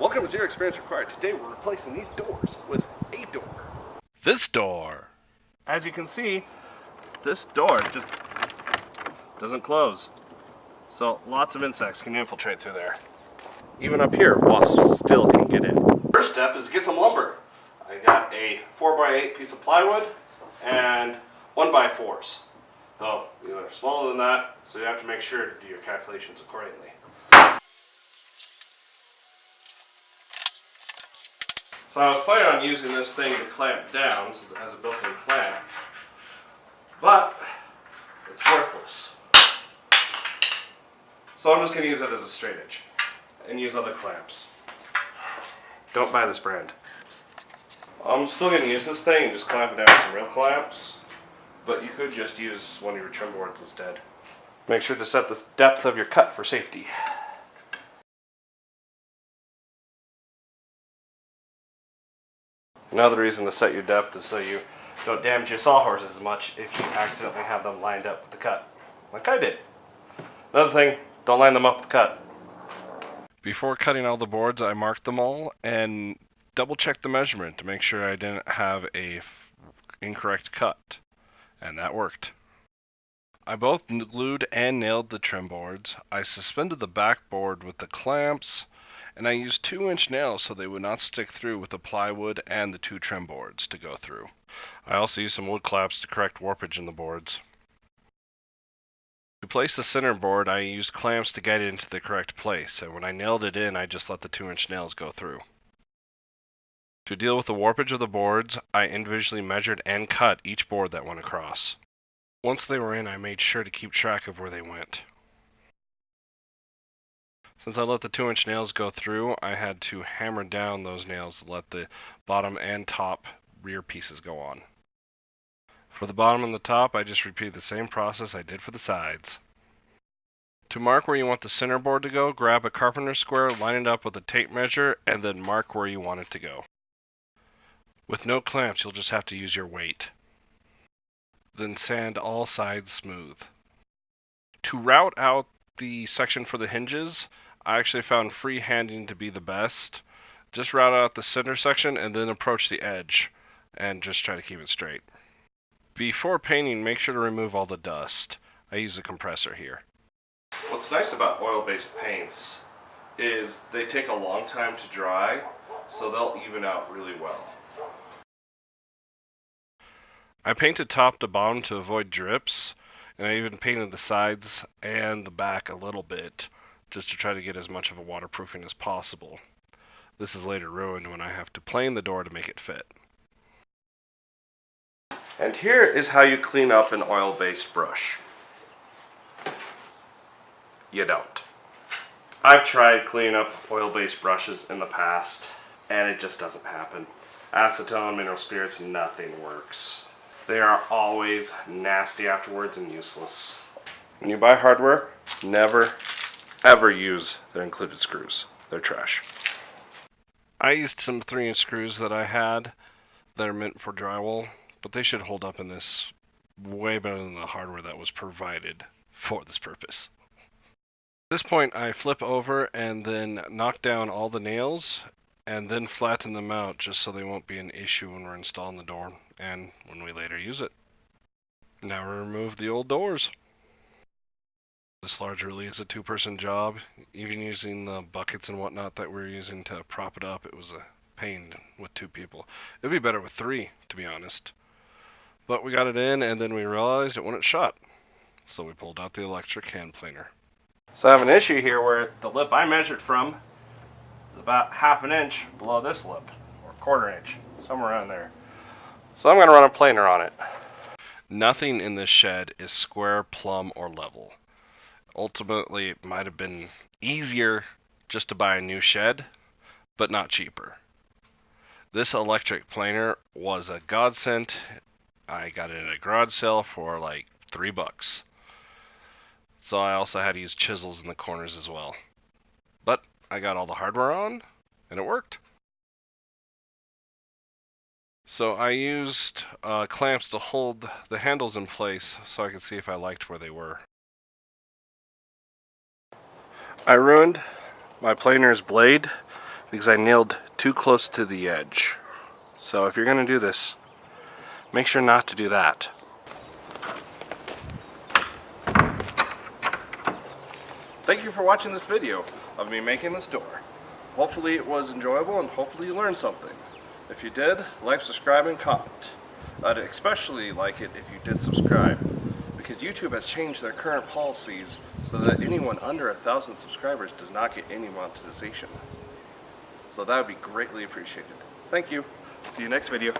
Welcome to Zero Experience Required. Today we're replacing these doors with a door. This door. As you can see, this door just doesn't close. So lots of insects can infiltrate through there. Even up here, wasps still can get in. First step is to get some lumber. I got a 4x8 piece of plywood and 1x4s. Though, they're smaller than that, so you have to make sure to do your calculations accordingly. So I was planning on using this thing to clamp down, since it has a built-in clamp, but it's worthless. So I'm just going to use it as a straight edge and use other clamps. Don't buy this brand. I'm still going to use this thing and just clamp it down with some real clamps, but you could just use one of your trim boards instead. Make sure to set the depth of your cut for safety. Another reason to set your depth is so you don't damage your sawhorses as much if you accidentally have them lined up with the cut, like I did. Another thing, don't line them up with the cut. Before cutting all the boards, I marked them all and double-checked the measurement to make sure I didn't have a incorrect cut, and that worked. I both glued and nailed the trim boards. I suspended the backboard with the clamps, and I used 2-inch nails so they would not stick through with the plywood and the 2 trim boards to go through. I also used some wood clamps to correct warpage in the boards. To place the center board, I used clamps to get it into the correct place, and when I nailed it in, I just let the 2-inch nails go through. To deal with the warpage of the boards, I individually measured and cut each board that went across. Once they were in, I made sure to keep track of where they went. Since I let the 2-inch nails go through, I had to hammer down those nails to let the bottom and top rear pieces go on. For the bottom and the top, I just repeated the same process I did for the sides. To mark where you want the center board to go, grab a carpenter square, line it up with a tape measure, and then mark where you want it to go. With no clamps, you'll just have to use your weight. Then sand all sides smooth. To route out the section for the hinges, I actually found freehanding to be the best. Just route out the center section and then approach the edge and just try to keep it straight. Before painting, make sure to remove all the dust. I use a compressor here. What's nice about oil-based paints is they take a long time to dry, so they'll even out really well. I painted top to bottom to avoid drips, and I even painted the sides and the back a little bit, just to try to get as much of a waterproofing as possible. This is later ruined when I have to plane the door to make it fit. And here is how you clean up an oil-based brush. You don't. I've tried cleaning up oil-based brushes in the past, and it just doesn't happen. Acetone, mineral spirits, nothing works. They are always nasty afterwards and useless. When you buy hardware, never ever use their included screws. They're trash. I used some 3-inch screws that I had that are meant for drywall, but they should hold up in this way better than the hardware that was provided for this purpose. At this point, I flip over and then knock down all the nails and then flatten them out just so they won't be an issue when we're installing the door and when we later use it. Now we remove the old doors. This large really is a 2-person job. Even using the buckets and whatnot that we're using to prop it up, it was a pain with 2 people. It'd be better with 3, to be honest. But we got it in and then we realized it wouldn't shut. So we pulled out the electric hand planer. So I have an issue here where the lip I measured from is about 1/2 inch below this lip, or 1/4 inch, somewhere around there. So I'm going to run a planer on it. Nothing in this shed is square, plumb, or level. Ultimately, it might have been easier just to buy a new shed, but not cheaper. This electric planer was a godsend. I got it at a garage sale for like $3. So I also had to use chisels in the corners as well. But I got all the hardware on, and it worked. So I used clamps to hold the handles in place so I could see if I liked where they were. I ruined my planer's blade because I nailed too close to the edge. So if you're going to do this, make sure not to do that. Thank you for watching this video of me making this door. Hopefully it was enjoyable and hopefully you learned something. If you did, like, subscribe, and comment. I'd especially like it if you did subscribe, because YouTube has changed their current policies so that anyone under 1,000 subscribers does not get any monetization. So that would be greatly appreciated. Thank you. See you next video.